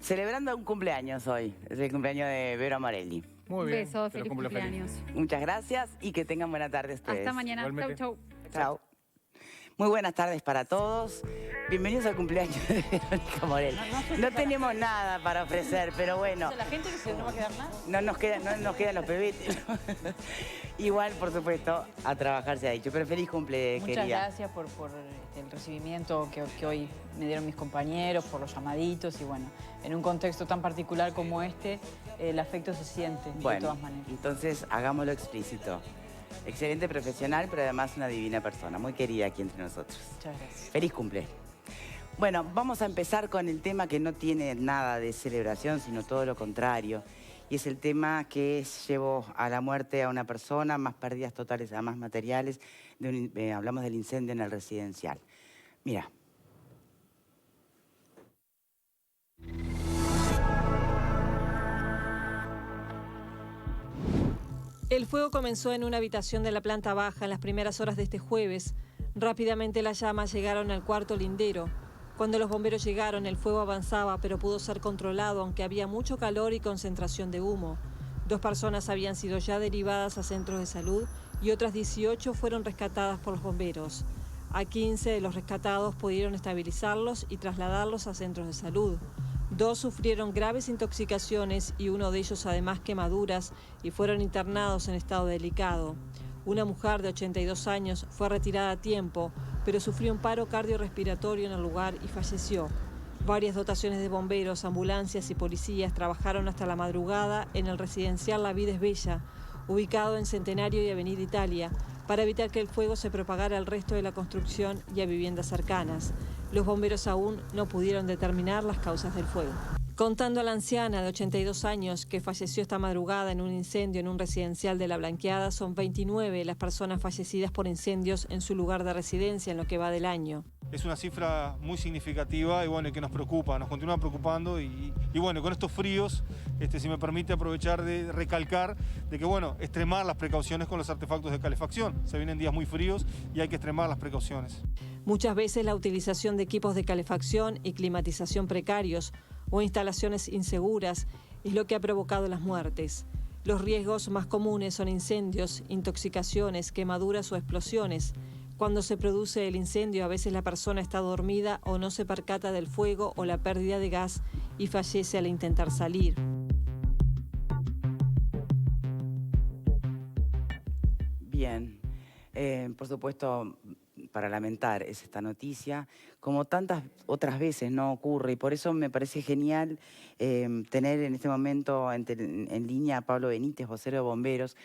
celebrando un cumpleaños hoy. Es el cumpleaños de Vero Amarelli. Muy Un bien. beso, te lo feliz cumplo cumpleaños. Muchas gracias y que tengan buena tarde ustedes. Hasta mañana. Chau, Igualmente. chau. Chao. Muy buenas tardes para todos. Bienvenidos al cumpleaños de Verónica Morel. No tenemos nada para ofrecer, pero bueno. La gente que no va a quedar nada. No nos quedan los pebetes. Igual, por supuesto, a trabajar se ha dicho. Pero feliz cumple, Muchas querida. gracias por el recibimiento que hoy me dieron mis compañeros, por los llamaditos y bueno, en un contexto tan particular como este, el afecto se siente de Bueno, todas maneras. entonces hagámoslo explícito. Excelente profesional, pero además una divina persona, muy querida aquí entre nosotros. Muchas gracias. Feliz cumple. Bueno, vamos a empezar con el tema que no tiene nada de celebración, sino todo lo contrario. Y es el tema que llevó a la muerte a una persona, más pérdidas totales, además materiales. Hablamos del incendio en el residencial. Mira. El fuego comenzó en una habitación de la planta baja en las primeras horas de este jueves. Rápidamente las llamas llegaron al cuarto lindero. Cuando los bomberos llegaron, el fuego avanzaba, pero pudo ser controlado, aunque había mucho calor y concentración de humo. 2 personas habían sido ya derivadas a centros de salud y otras 18 fueron rescatadas por los bomberos. A 15 de los rescatados pudieron estabilizarlos y trasladarlos a centros de salud. 2 sufrieron graves intoxicaciones y uno de ellos además quemaduras y fueron internados en estado delicado. Una mujer de 82 años fue retirada a tiempo, pero sufrió un paro cardiorrespiratorio en el lugar y falleció. Varias dotaciones de bomberos, ambulancias y policías trabajaron hasta la madrugada en el residencial La Vida es Bella, ubicado en Centenario y Avenida Italia, para evitar que el fuego se propagara al resto de la construcción y a viviendas cercanas. Los bomberos aún no pudieron determinar las causas del fuego. Contando a la anciana de 82 años que falleció esta madrugada en un incendio en un residencial de La Blanqueada, son 29 las personas fallecidas por incendios en su lugar de residencia en lo que va del año. Es una cifra muy significativa y bueno, que nos preocupa, nos continúa preocupando y bueno, con estos fríos, si me permite aprovechar de recalcar de que bueno, extremar las precauciones con los artefactos de calefacción. Se vienen días muy fríos y hay que extremar las precauciones. Muchas veces la utilización de equipos de calefacción y climatización precarios o instalaciones inseguras es lo que ha provocado las muertes. Los riesgos más comunes son incendios, intoxicaciones, quemaduras o explosiones. Cuando se produce el incendio, a veces la persona está dormida o no se percata del fuego o la pérdida de gas y fallece al intentar salir. Bien. Por supuesto, para lamentar es esta noticia, como tantas otras veces no ocurre, y por eso me parece genial tener en este momento en línea a Pablo Benítez, vocero de bomberos,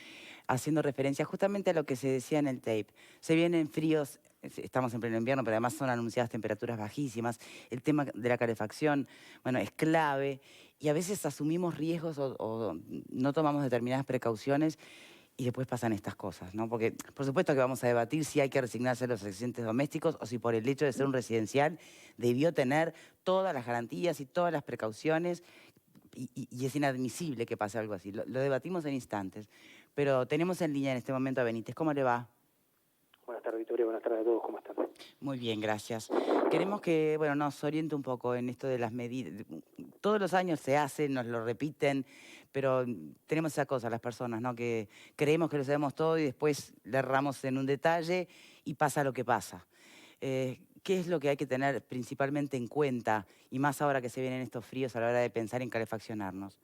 haciendo referencia justamente a lo que se decía en el tape. Se vienen fríos, estamos en pleno invierno, pero además son anunciadas temperaturas bajísimas. El tema de la calefacción, bueno, es clave, y a veces asumimos riesgos o no tomamos determinadas precauciones, y después pasan estas cosas, ¿no? Porque, por supuesto que vamos a debatir si hay que resignarse a los accidentes domésticos o si por el hecho de ser un residencial debió tener todas las garantías y todas las precauciones y es inadmisible que pase algo así. Lo debatimos en instantes, pero tenemos en línea en este momento a Benítez. ¿Cómo le va? Buenas tardes, Victoria. Buenas tardes a todos. ¿Cómo están? Muy bien, gracias. Queremos que, bueno, nos oriente un poco en esto de las medidas. Todos los años se hace, nos lo repiten, pero tenemos esa cosa, las personas, ¿no? Que creemos que lo sabemos todo y después le erramos en un detalle y pasa lo que pasa. ¿Qué es lo que hay que tener principalmente en cuenta, y más ahora que se vienen estos fríos a la hora de pensar en calefaccionarnos?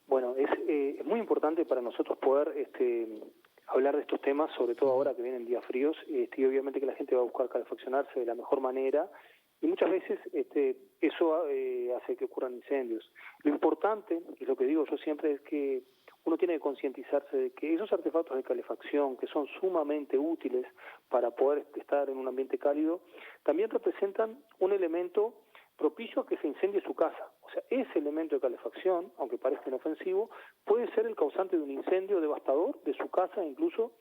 Bueno, es muy importante para nosotros poder hablar de estos temas, sobre todo ahora que vienen días fríos, y obviamente que la gente va a buscar calefaccionarse de la mejor manera, y muchas veces eso hace que ocurran incendios. Lo importante, y lo que digo yo siempre, es que uno tiene que concientizarse de que esos artefactos de calefacción, que son sumamente útiles para poder estar en un ambiente cálido, también representan un elemento propicio a que se incendie su casa. O sea, ese elemento de calefacción, aunque parezca inofensivo, puede ser el causante de un incendio devastador de su casa e incluso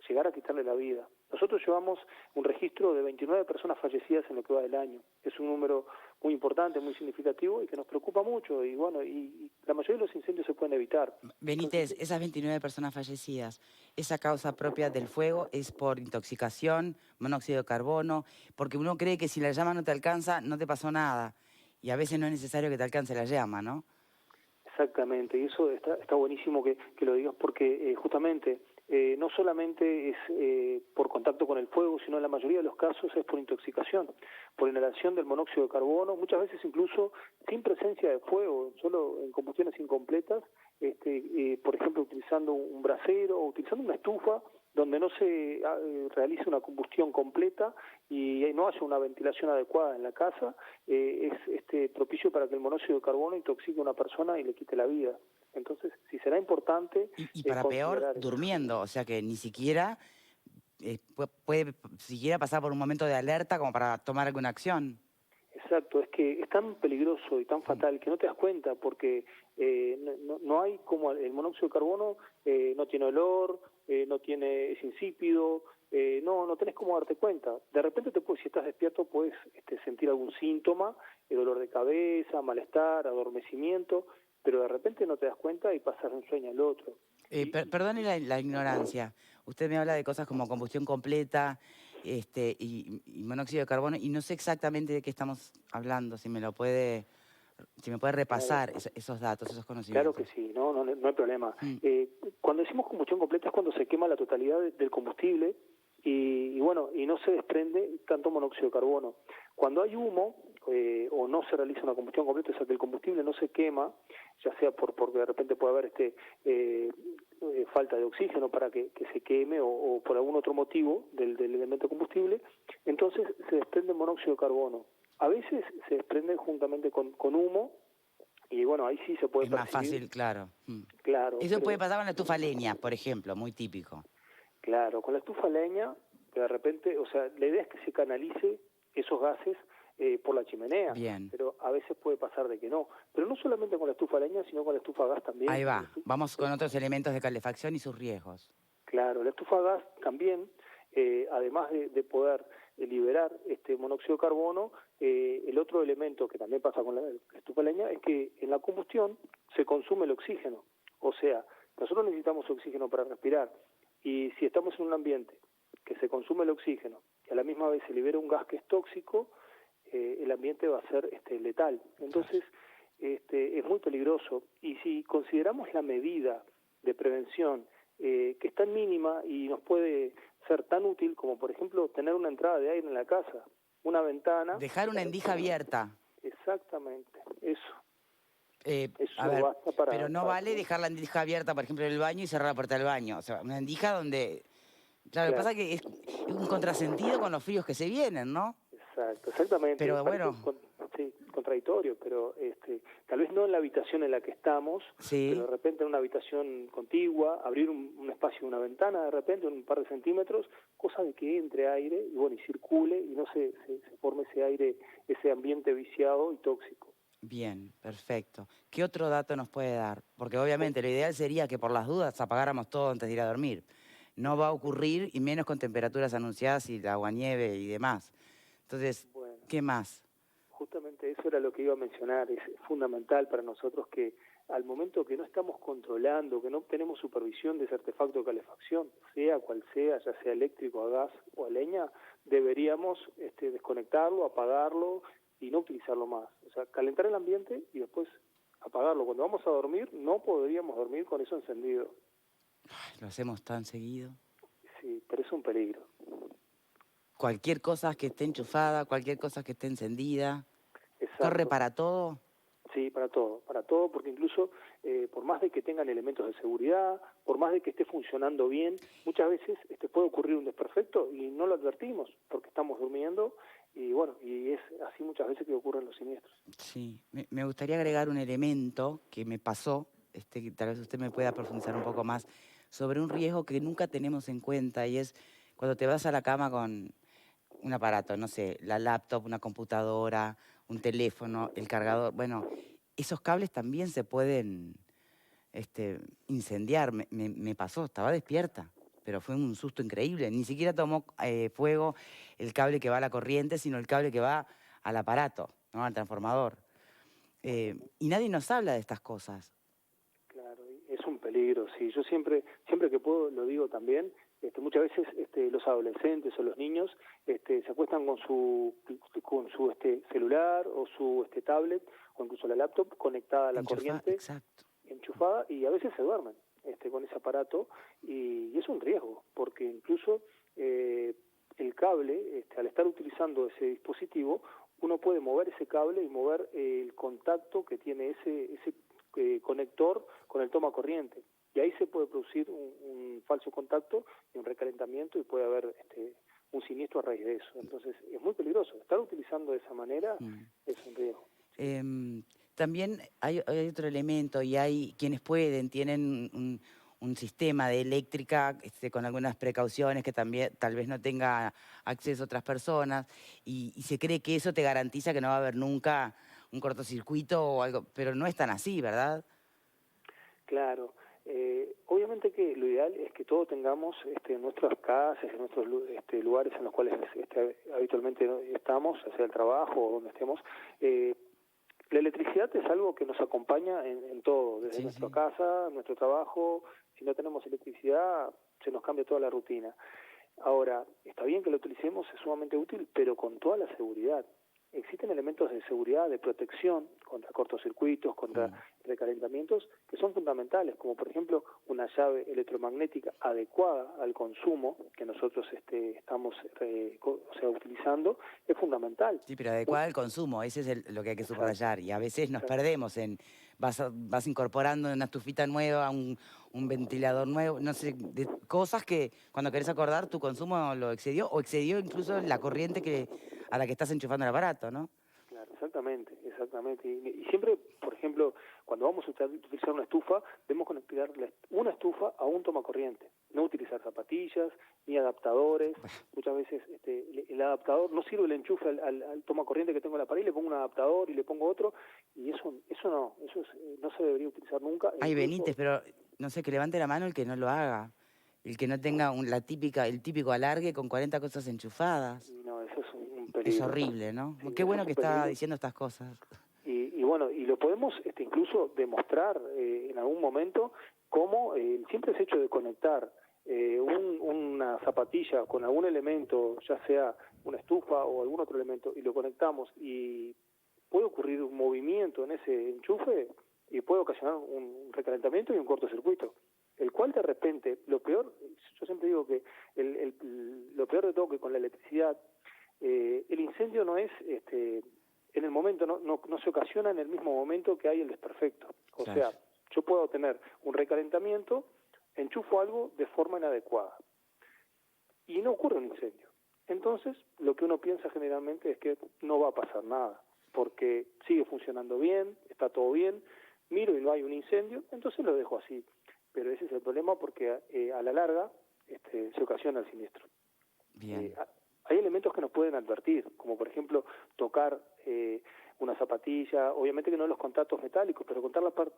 llegar a quitarle la vida. Nosotros llevamos un registro de 29 personas fallecidas en lo que va del año. Es un número muy importante, muy significativo y que nos preocupa mucho. Y bueno, y la mayoría de los incendios se pueden evitar. Benítez, esas 29 personas fallecidas, ¿esa causa propia del fuego es por intoxicación, monóxido de carbono? Porque uno cree que si la llama no te alcanza, no te pasó nada. Y a veces no es necesario que te alcance la llama, ¿no? Exactamente, y eso está buenísimo que lo digas porque justamente no solamente es por contacto con el fuego, sino en la mayoría de los casos es por intoxicación, por inhalación del monóxido de carbono, muchas veces incluso sin presencia de fuego, solo en combustiones incompletas, por ejemplo utilizando un brasero o utilizando una estufa donde no se realice una combustión completa y no haya una ventilación adecuada en la casa, es propicio para que el monóxido de carbono intoxique a una persona y le quite la vida. Entonces, sí será importante Y para peor, considerar eso. durmiendo, o sea que ni siquiera puede siquiera pasar por un momento de alerta como para tomar alguna acción. Exacto, es que es tan peligroso y tan fatal que no te das cuenta porque no hay como el monóxido de carbono no tiene olor, es insípido, no tenés cómo darte cuenta. De repente si estás despierto puedes sentir algún síntoma, dolor de cabeza, malestar, adormecimiento, pero de repente no te das cuenta y pasas de un sueño al otro. Perdone la ignorancia. Usted me habla de cosas como combustión completa y monóxido de carbono y no sé exactamente de qué estamos hablando. Si me puede repasar esos datos, esos conocimientos. Claro que sí, no hay problema. Mm. Cuando decimos combustión completa es cuando se quema la totalidad del combustible y no se desprende tanto monóxido de carbono. Cuando hay humo o no se realiza una combustión completa, o sea que el combustible no se quema, ya sea porque de repente puede haber falta de oxígeno para que se queme o por algún otro motivo del elemento combustible, entonces se desprende monóxido de carbono. A veces se desprende juntamente con humo y bueno, ahí sí se puede Es más percibir. fácil, claro. Mm. Claro. Eso puede pasar con la estufa a leña, por ejemplo, muy típico. Claro, con la estufa a leña, de repente, o sea, la idea es que se canalice esos gases por la chimenea. Bien. Pero a veces puede pasar de que no. Pero no solamente con la estufa a leña, sino con la estufa a gas también. Ahí va. Vamos con otros elementos de calefacción y sus riesgos. Claro, la estufa a gas también, además de poder liberar este monóxido de carbono, el otro elemento que también pasa con la estufa a leña es que en la combustión se consume el oxígeno. O sea, nosotros necesitamos oxígeno para respirar. Y si estamos en un ambiente que se consume el oxígeno y a la misma vez se libera un gas que es tóxico, el ambiente va a ser letal. Entonces, es muy peligroso. Y si consideramos la medida de prevención, que es tan mínima y nos puede ser tan útil como, por ejemplo, tener una entrada de aire en la casa, una ventana. Dejar una endija abierta. Exactamente, eso. A ver, basta para, pero no vale dejar la endija abierta, por ejemplo, en el baño y cerrar la puerta del baño. O sea, una endija donde... Claro, lo que pasa es que es un contrasentido con los fríos que se vienen, ¿no? Exactamente. Pero bueno... Sí, contradictorio, pero tal vez no en la habitación en la que estamos, sí, pero de repente en una habitación contigua, abrir un espacio, una ventana de repente, un par de centímetros, cosa de que entre aire y bueno, y circule y no se forme ese aire, ese ambiente viciado y tóxico. Bien, perfecto. ¿Qué otro dato nos puede dar? Porque obviamente lo ideal sería que por las dudas apagáramos todo antes de ir a dormir. No va a ocurrir, y menos con temperaturas anunciadas y la aguanieve y demás. Entonces, bueno, ¿qué más? Justamente eso era lo que iba a mencionar. Es fundamental para nosotros que al momento que no estamos controlando, que no tenemos supervisión de ese artefacto de calefacción, sea cual sea, ya sea eléctrico, a gas o a leña, deberíamos desconectarlo, apagarlo y no utilizarlo más. O sea, calentar el ambiente y después apagarlo. Cuando vamos a dormir, no podríamos dormir con eso encendido. Lo hacemos tan seguido. Sí, pero es un peligro. Cualquier cosa que esté enchufada, cualquier cosa que esté encendida. Exacto. ¿Corre para todo? Sí, para todo, porque incluso por más de que tengan elementos de seguridad, por más de que esté funcionando bien, muchas veces puede ocurrir un desperfecto y no lo advertimos porque estamos durmiendo y bueno, y es así muchas veces que ocurren los siniestros. Sí, me gustaría agregar un elemento que me pasó, que tal vez usted me pueda profundizar un poco más, sobre un riesgo que nunca tenemos en cuenta y es cuando te vas a la cama con un aparato, no sé, la laptop, una computadora, un teléfono, el cargador, bueno, esos cables también se pueden incendiar. Me pasó, estaba despierta, pero fue un susto increíble. Ni siquiera tomó fuego el cable que va a la corriente, sino el cable que va al aparato, ¿no? Al transformador. Y nadie nos habla de estas cosas. Claro, es un peligro, sí. Yo siempre que puedo lo digo también, Muchas veces los adolescentes o los niños se acuestan con su celular o su tablet o incluso la laptop conectada a la corriente, exacto. enchufada, y a veces se duermen con ese aparato, y es un riesgo, porque incluso el cable, al estar utilizando ese dispositivo, uno puede mover ese cable y mover el contacto que tiene ese conector con el toma corriente. Y ahí se puede producir un falso contacto y un recalentamiento, y puede haber un siniestro a raíz de eso. Entonces es muy peligroso. Estar utilizando de esa manera es un riesgo. También hay otro elemento, y hay quienes tienen un sistema de eléctrica con algunas precauciones que también tal vez no tenga acceso a otras personas, y se cree que eso te garantiza que no va a haber nunca un cortocircuito o algo, pero no es tan así, ¿verdad? Claro. Obviamente que lo ideal es que todos tengamos en nuestras casas, en nuestros lugares en los cuales habitualmente estamos, hacia el trabajo o donde estemos. La electricidad es algo que nos acompaña en todo, desde nuestra casa, nuestro trabajo. Si no tenemos electricidad, se nos cambia toda la rutina. Ahora, está bien que lo utilicemos, es sumamente útil, pero con toda la seguridad. Existen elementos de seguridad, de protección contra cortocircuitos, contra recalentamientos, que son fundamentales, como por ejemplo una llave electromagnética adecuada al consumo que nosotros estamos utilizando, es fundamental. Sí, pero adecuada al consumo, ese es lo que hay que subrayar. Y a veces nos perdemos vas incorporando una estufita nueva, un ventilador nuevo, no sé, de cosas que cuando querés acordar tu consumo lo excedió, o excedió incluso la corriente a la que estás enchufando el aparato, ¿no? Claro, exactamente. Y siempre, por ejemplo, cuando vamos a utilizar una estufa, debemos conectar una estufa a un tomacorriente. No utilizar zapatillas ni adaptadores. Muchas veces el adaptador, no sirve el enchufe al tomacorriente que tengo en la pared, le pongo un adaptador y le pongo otro, y eso no se debería utilizar nunca. Ay, Benítez, pero no sé, que levante la mano el que no lo haga. El que no tenga el típico alargue con 40 cosas enchufadas. No, eso es un peligro. Es horrible, ¿no? Sí, qué bueno que está peligro. diciendo estas cosas. Y bueno, y lo podemos incluso demostrar en algún momento, cómo el simple hecho de conectar una zapatilla con algún elemento, ya sea una estufa o algún otro elemento, y lo conectamos, y puede ocurrir un movimiento en ese enchufe y puede ocasionar un recalentamiento y un cortocircuito, el cual de repente, yo siempre digo que lo peor de todo, que con la electricidad, el incendio no es en el momento, no se ocasiona en el mismo momento que hay el desperfecto. O sea, yo puedo tener un recalentamiento, enchufo algo de forma inadecuada y no ocurre un incendio. Entonces, lo que uno piensa generalmente es que no va a pasar nada, porque sigue funcionando bien, está todo bien, miro y no hay un incendio, entonces lo dejo así. Pero ese es el problema, porque a la larga se ocasiona el siniestro. Bien. Hay elementos que nos pueden advertir, como por ejemplo tocar una zapatilla, obviamente que no los contactos metálicos, pero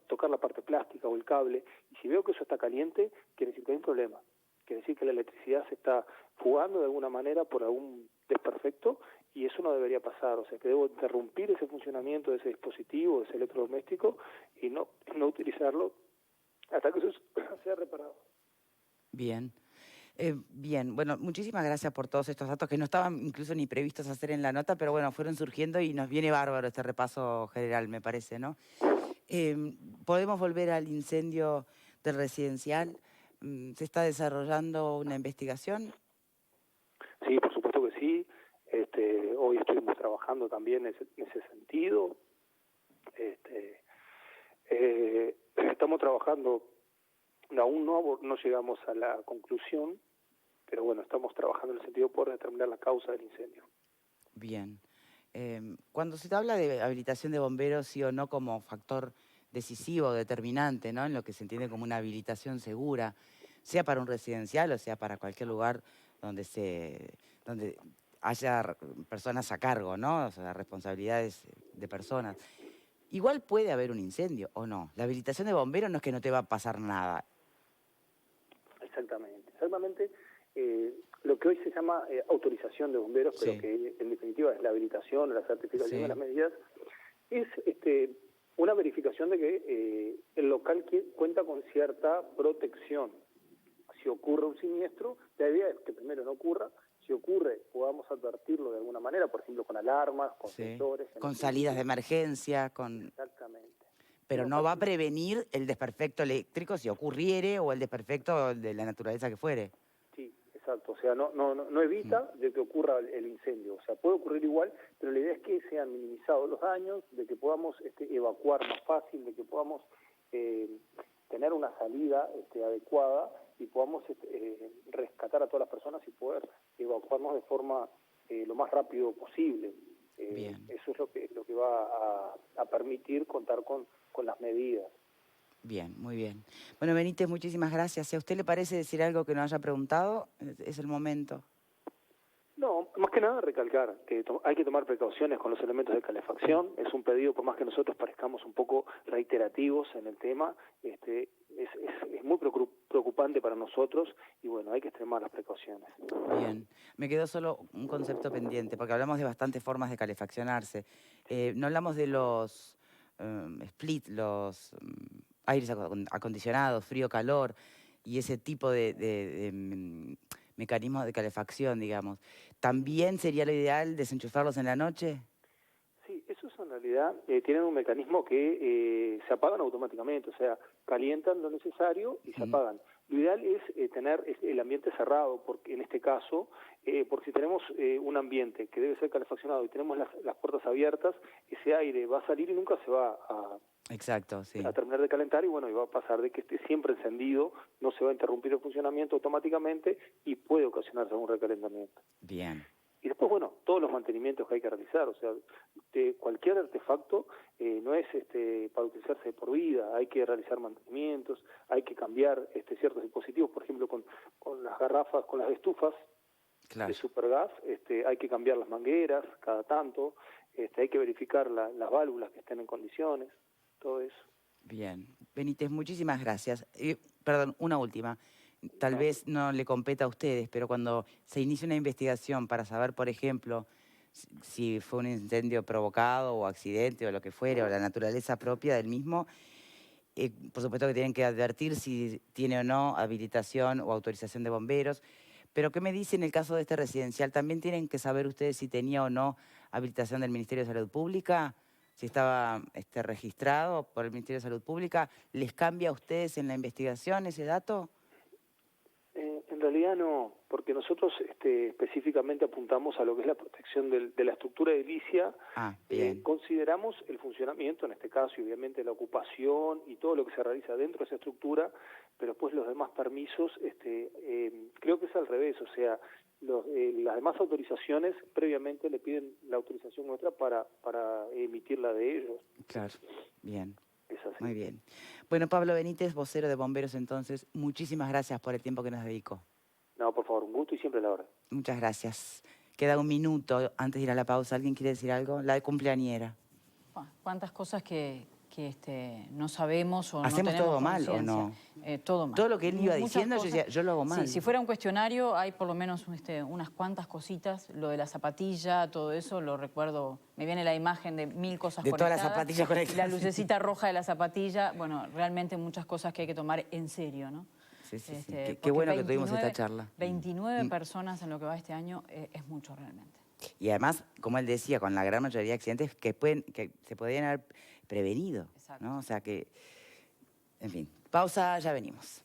tocar la parte plástica o el cable, y si veo que eso está caliente, quiere decir que hay un problema, quiere decir que la electricidad se está fugando de alguna manera por algún desperfecto, y eso no debería pasar. O sea, que debo interrumpir ese funcionamiento de ese dispositivo, de ese electrodoméstico, y no utilizarlo hasta que eso sea reparado. Bien. Bien, bueno, muchísimas gracias por todos estos datos que no estaban incluso ni previstos hacer en la nota, pero bueno, fueron surgiendo y nos viene bárbaro este repaso general, me parece, ¿no? ¿Podemos volver al incendio del residencial? ¿Se está desarrollando una investigación? Sí, por supuesto que sí. Hoy estuvimos trabajando también en ese sentido. Estamos trabajando, aún no llegamos a la conclusión, pero bueno, estamos trabajando en el sentido por determinar la causa del incendio. Bien. Cuando se habla de habilitación de bomberos, sí o no, como factor decisivo, determinante, ¿no? En lo que se entiende como una habilitación segura, sea para un residencial o sea para cualquier lugar donde haya personas a cargo, ¿no? O sea, responsabilidades de personas. Igual puede haber un incendio, ¿o no? La habilitación de bomberos no es que no te va a pasar nada. Exactamente. Lo que hoy se llama autorización de bomberos, pero que en definitiva es la habilitación o la certificación de las medidas, es una verificación de que el local cuenta con cierta protección. si ocurre un siniestro, la idea es que primero no ocurra. Si ocurre, podamos advertirlo de alguna manera, por ejemplo, con alarmas, con sensores. Con salidas de emergencia, con... Exactamente. Pero no va a prevenir el desperfecto eléctrico si ocurriere o el desperfecto de la naturaleza que fuere. Sí, exacto. O sea, no evita de que ocurra el incendio. O sea, puede ocurrir igual, pero la idea es que sean minimizados los daños, de que podamos evacuar más fácil, de que podamos tener una salida adecuada y podamos rescatar a todas las personas y poder evacuarnos de forma lo más rápido posible. Eso es lo que va a permitir contar con las medidas. Bien, muy bien. Bueno, Benítez, muchísimas gracias. Si a usted le parece decir algo que no haya preguntado, es el momento. No, más que nada recalcar que hay que tomar precauciones con los elementos de calefacción. Es un pedido, por más que nosotros parezcamos un poco reiterativos en el tema, es muy preocupante para nosotros y bueno, hay que extremar las precauciones. Bien, me quedó solo un concepto pendiente, porque hablamos de bastantes formas de calefaccionarse. No hablamos de los split, los aires acondicionados, frío-calor y ese tipo de mecanismos de calefacción, digamos. ¿También sería lo ideal desenchufarlos en la noche? Sí, esos en realidad tienen un mecanismo que se apagan automáticamente, o sea, calientan lo necesario y se apagan. Lo ideal es tener el ambiente cerrado, porque en este caso, porque si tenemos un ambiente que debe ser calefaccionado y tenemos las puertas abiertas, ese aire va a salir y nunca se va Exacto, sí. a terminar de calentar y bueno, y va a pasar de que esté siempre encendido, no se va a interrumpir el funcionamiento automáticamente y puede ocasionarse algún recalentamiento. Bien. Y después, bueno, todos los mantenimientos que hay que realizar, o sea, cualquier artefacto no es para utilizarse por vida, hay que realizar mantenimientos, hay que cambiar ciertos dispositivos, por ejemplo, con las garrafas, con las estufas de supergas, hay que cambiar las mangueras cada tanto, hay que verificar las válvulas que estén en condiciones, todo eso. Bien. Benítez, muchísimas gracias. Perdón, una última. Tal vez no le competa a ustedes, pero cuando se inicia una investigación para saber, por ejemplo, si fue un incendio provocado o accidente o lo que fuere, o la naturaleza propia del mismo, por supuesto que tienen que advertir si tiene o no habilitación o autorización de bomberos. Pero ¿qué me dice en el caso de este residencial? ¿También tienen que saber ustedes si tenía o no habilitación del Ministerio de Salud Pública? Si estaba registrado por el Ministerio de Salud Pública. ¿Les cambia a ustedes en la investigación ese dato? En realidad no, porque nosotros específicamente apuntamos a lo que es la protección de la estructura edilicia. Consideramos el funcionamiento, en este caso, y obviamente la ocupación y todo lo que se realiza dentro de esa estructura, pero después los demás permisos, creo que es al revés, o sea, las demás autorizaciones previamente le piden la autorización nuestra para emitirla de ellos. Claro, bien. Es así. Muy bien. Bueno, Pablo Benítez, vocero de Bomberos, entonces, muchísimas gracias por el tiempo que nos dedicó. No, por favor, un gusto y siempre a la hora. Muchas gracias. Queda un minuto antes de ir a la pausa. ¿Alguien quiere decir algo? La de cumpleañera. ¿Cuántas cosas que no sabemos o no ¿Hacemos tenemos todo mal o conciencia? no? Todo mal. Todo lo que él iba Muchas diciendo, cosas. yo decía, yo lo hago mal. Sí, si fuera un cuestionario, hay por lo menos unas cuantas cositas. Lo de la zapatilla, todo eso, lo recuerdo. Me viene la imagen de 1000 cosas conectadas. De todas las zapatillas conectadas. La lucecita roja de la zapatilla. Bueno, realmente muchas cosas que hay que tomar en serio, ¿no? Sí. Qué bueno que tuvimos esta charla. 29 personas en lo que va este año es mucho realmente. Y además, como él decía, con la gran mayoría de accidentes que se podrían haber prevenido. Exacto. ¿No? O sea que, en fin, pausa, ya venimos.